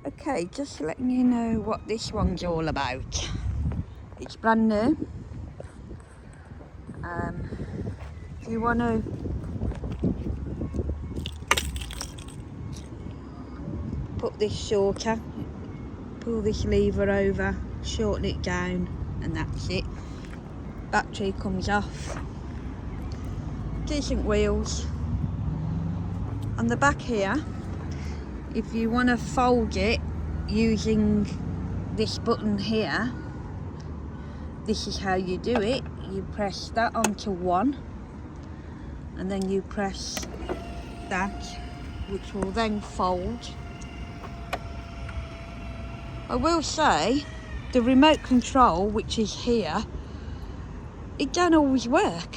Okay, just letting you know what this one's all about. It's brand new. If you want to put this shorter, pull this lever over, shorten it down, and that's it. Battery comes off. Decent wheels. On the back here, if you want to fold it using this button here, this is how you do it. You press that onto one, and then you press that, which will then fold. I will say the remote control, which is here, it don't always work.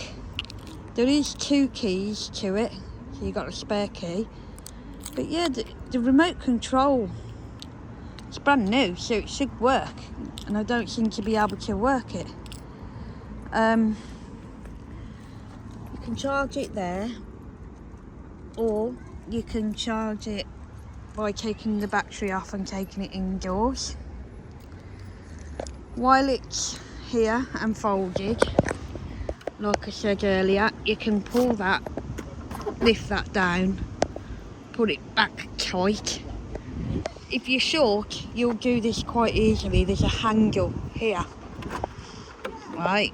There is 2 keys to it, so you got a spare key. But yeah, the remote control, it's brand new, so it should work, and I don't seem to be able to work it. You can charge it there, or you can charge it by taking the battery off and taking it indoors. While it's here and folded, like I said earlier, you can pull that, lift that down, put it back tight. If you're short, you'll do this quite easily. There's a handle here, right,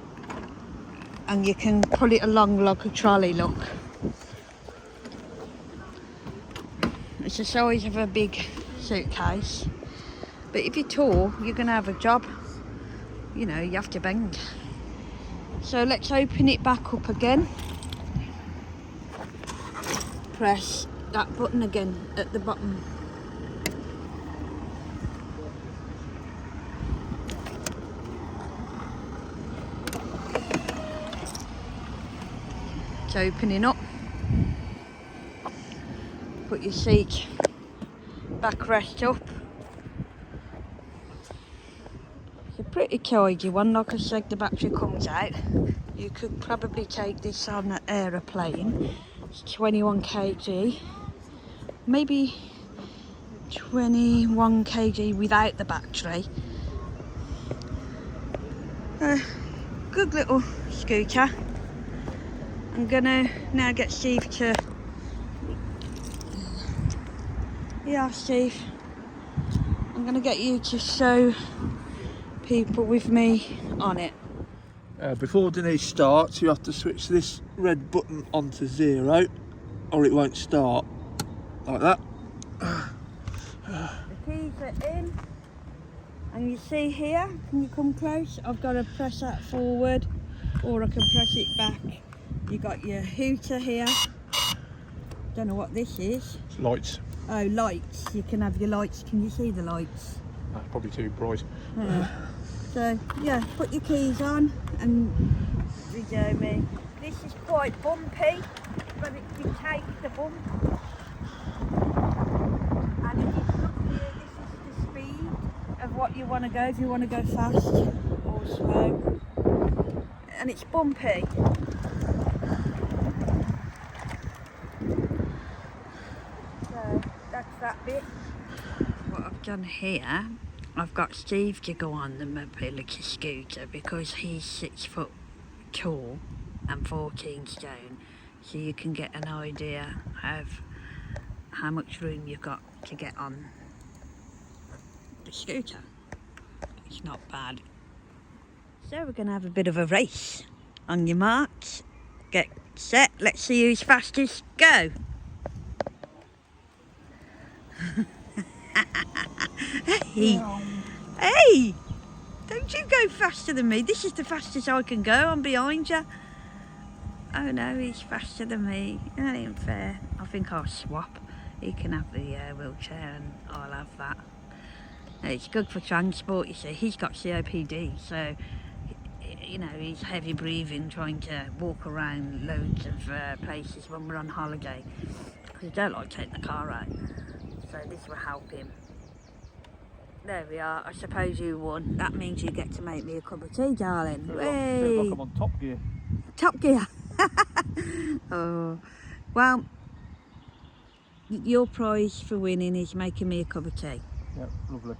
and you can pull it along like a trolley, look. It's the size of a big suitcase, but if you're tall, you're going to have a job. You know, you have to bend. So let's open it back up again. Press that button again at the bottom. It's opening up. Put your seat backrest up. It's a pretty tidy one. Like I said, the battery comes out. You could probably take this on an aeroplane. It's 21 kg, maybe 21 kg without the battery. Good little scooter. I'm gonna now get Steve to... Yeah, Steve. I'm gonna get you to show people with me on it. Before Denise starts, you have to switch this red button onto 0 or it won't start. Like that. The keys are in, and you see here, can you come close? I've got to press that forward, or I can press it back. You got your hooter here. Don't know what this is. It's lights. Oh, lights. You can have your lights. Can you see the lights? That's probably too bright. So yeah, put your keys on and video me. This is quite bumpy, but it dictates the bump. And if you look here, this is the speed of what you want to go, if you want to go fast or slow. And it's bumpy. So that's that bit. What I've done here, I've got Steve to go on the mobility scooter because he's 6 foot tall and 14 stone, so you can get an idea of how much room you've got to get on the scooter. It's not bad. So we're going to have a bit of a race. On your marks, get set, let's see who's fastest, go! Hey! Hey! Don't you go faster than me. This is the fastest I can go. I'm behind you. Oh no, he's faster than me. That ain't fair. I think I'll swap. He can have the wheelchair and I'll have that. It's good for transport, you see. He's got COPD, so you know, he's heavy breathing, trying to walk around loads of places when we're on holiday. Because I don't like taking the car out. So this will help him. There we are. I suppose you won. That means you get to make me a cup of tea, darling. Feel like I'm on Top Gear. Top Gear. Oh, well, your prize for winning is making me a cup of tea. Yeah, lovely.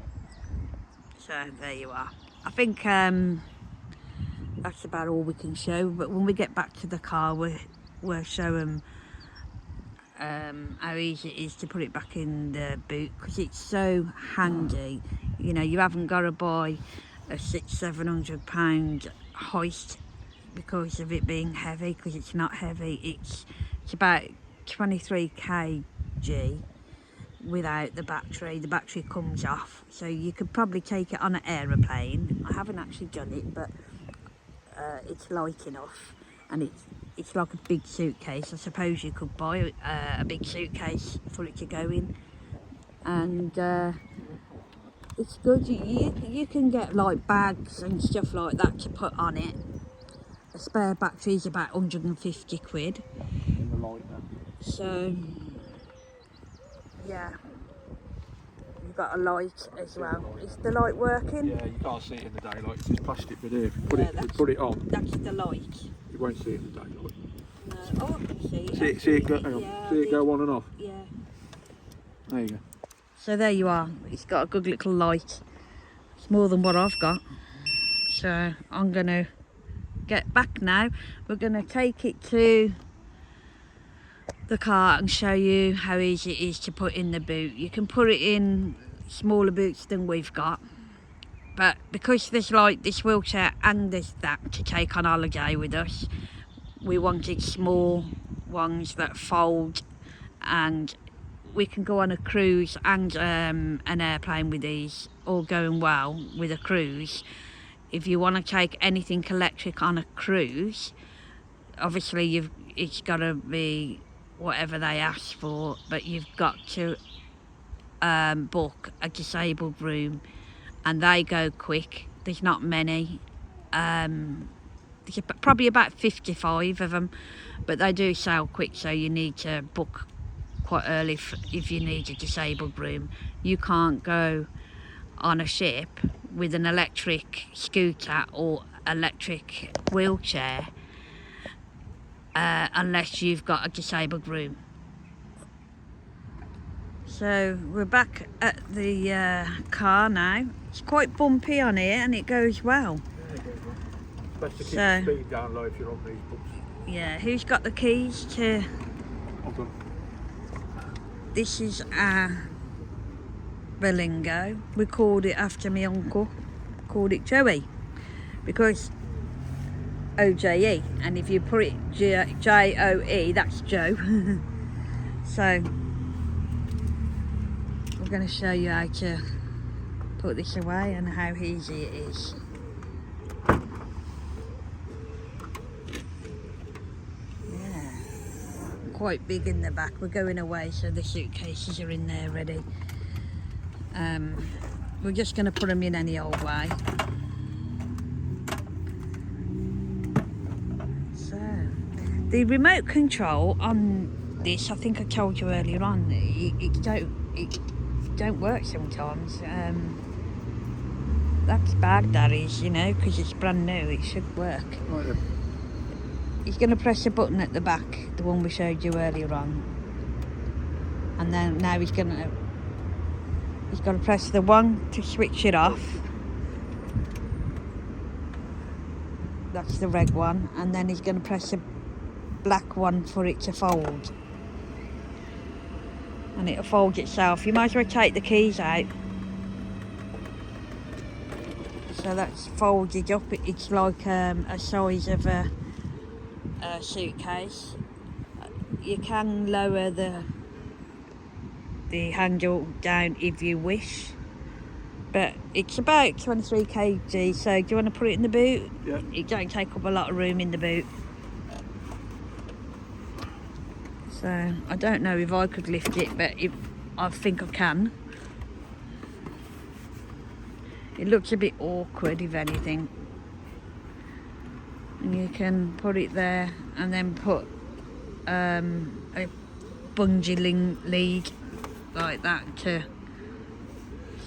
So there you are. I think that's about all we can show, but when we get back to the car we'll show them how easy it is to put it back in the boot, because it's so handy. You know, you haven't got to buy a £600-700 hoist because of it being heavy, because it's not heavy. It's about 23 kg without the battery. The battery comes off, so you could probably take it on an aeroplane. I haven't actually done it, but it's light enough, and it's like a big suitcase. I suppose you could buy a big suitcase for it to go in, and it's good. You can get like bags and stuff like that to put on it. A spare battery is about 150 quid. In the light now. So yeah, you've got a light as well. Is the light working? Yeah, you can't see it in the daylight. It's this plastic bit here. If you put it on, That's the light. you won't see it in the daylight. No. Oh, I can see it. See it go. Hang on. Yeah, See it go on and off. Yeah. There you go. So there you are. It's got a good little light. It's more than what I've got. So I'm going to get back now. We're going to take it to the car and show you how easy it is to put in the boot. You can put it in smaller boots than we've got, but because there's like this wheelchair and there's that to take on holiday with us, we wanted small ones that fold, and we can go on a cruise and an airplane with these, all going well with a cruise. If you want to take anything electric on a cruise, obviously it's got to be whatever they ask for, but you've got to book a disabled room, and they go quick. There's not many. There's probably about 55 of them, but they do sell quick, so you need to book quite early if you need a disabled room. You can't go on a ship with an electric scooter or electric wheelchair unless you've got a disabled room. So we're back at the car now. It's quite bumpy on here and it goes well. Yeah, it goes well. Best to keep So, the speed down low if you're on these books. Yeah, who's got the keys to... Hold on. This is our Berlingo. We called it after my uncle. Called it Joey, because OJE, and if you put it JOE, that's Joe. So we're going to show you how to put this away and how easy it is. Yeah, quite big in the back. We're going away, so the suitcases are in there ready. We're just going to put them in any old way. So the remote control on this, I think I told you earlier on, it don't work sometimes. That's bad, that is, you know, because it's brand new. It should work. Right then. He's going to press a button at the back, the one we showed you earlier on, and then now he's got to press the one to switch it off. That's the red one, and then he's going to press the black one for it to fold, and it'll fold itself. You might as well take the keys out. So that's folded up. It's like a size of a suitcase. You can lower the handle down if you wish, but it's about 23 kg, so do you want to put it in the boot? Yeah. It don't take up a lot of room in the boot. So I don't know if I could lift it, but I think I can. It looks a bit awkward, if anything. And you can put it there and then put a bungee lead like that to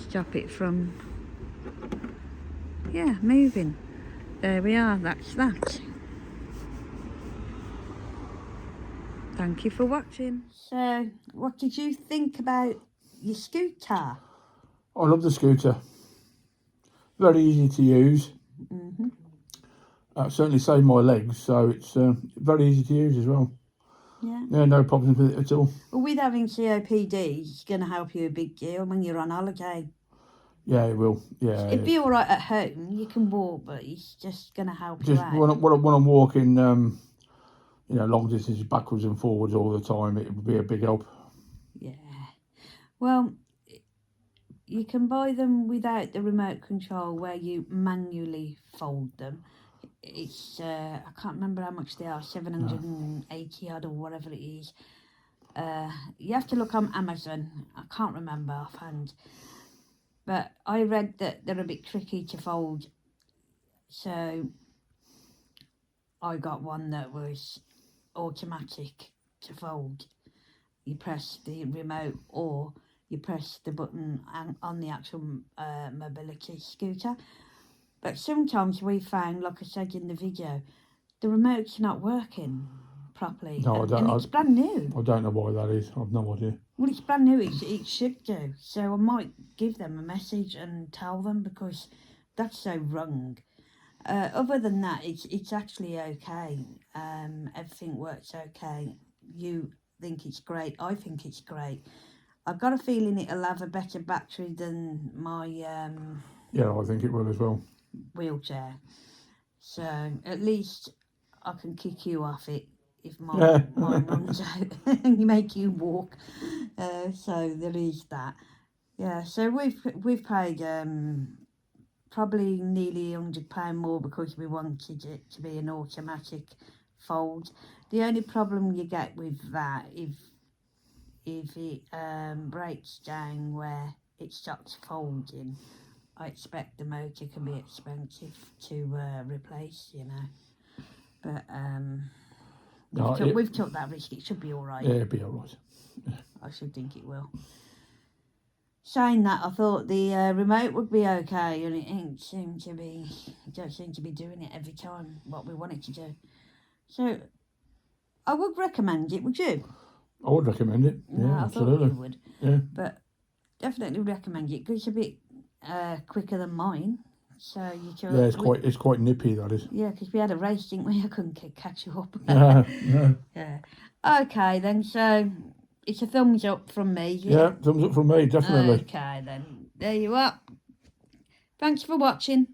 stop it from moving. There we are, that's that. Thank you for watching. So what did you think about your scooter? I love the scooter. Very easy to use. Certainly saved my legs, so it's very easy to use as well. Yeah. Yeah, no problems with it at all. Well, with having COPD, it's going to help you a big deal when you're on holiday. Yeah, it will. Yeah. It'd be all right at home. You can walk, but it's just going to help you Just out. when I'm walking, you know, long distances backwards and forwards all the time, it would be a big help. Yeah. Well, you can buy them without the remote control where you manually fold them. It's, I can't remember how much they are, 780 odd or whatever it is. You have to look on Amazon. I can't remember offhand. But I read that they're a bit tricky to fold. So I got one that was automatic to fold. You press the remote or you press the button on the actual mobility scooter. But sometimes we found, like I said in the video, the remote's not working properly. No, and it's brand new. I don't know why that is. I've no idea. Well, it's brand new. It should do. So I might give them a message and tell them, because that's so wrong. Other than that, it's actually okay. Everything works okay. You think it's great. I think it's great. I've got a feeling it'll have a better battery than my Yeah, I think it will as well. wheelchair. So at least I can kick you off it if mine runs out and make you walk. So there is that. Yeah. So we've paid probably nearly £100 more because we wanted it to be an automatic fold. The only problem you get with that, if it breaks down where it stops folding, I expect the motor can be expensive to replace, you know. But we've took that risk. It should be all right. Yeah, it'll be all right. Yeah. I should think it will. Saying that, I thought the remote would be okay, and it don't seem to be doing it every time what we want it to do. So I would recommend it, would you? I would recommend it. Yeah, I absolutely. thought you would. Yeah. But definitely recommend it because it's a bit quicker than mine. So you can. Yeah, it's quite nippy, that is. Yeah, because we had a race, didn't we? I couldn't catch you up. No, no. Yeah. Okay then. So it's a thumbs up from me. Yeah, thumbs up from me, definitely. Okay then. There you are. Thanks for watching.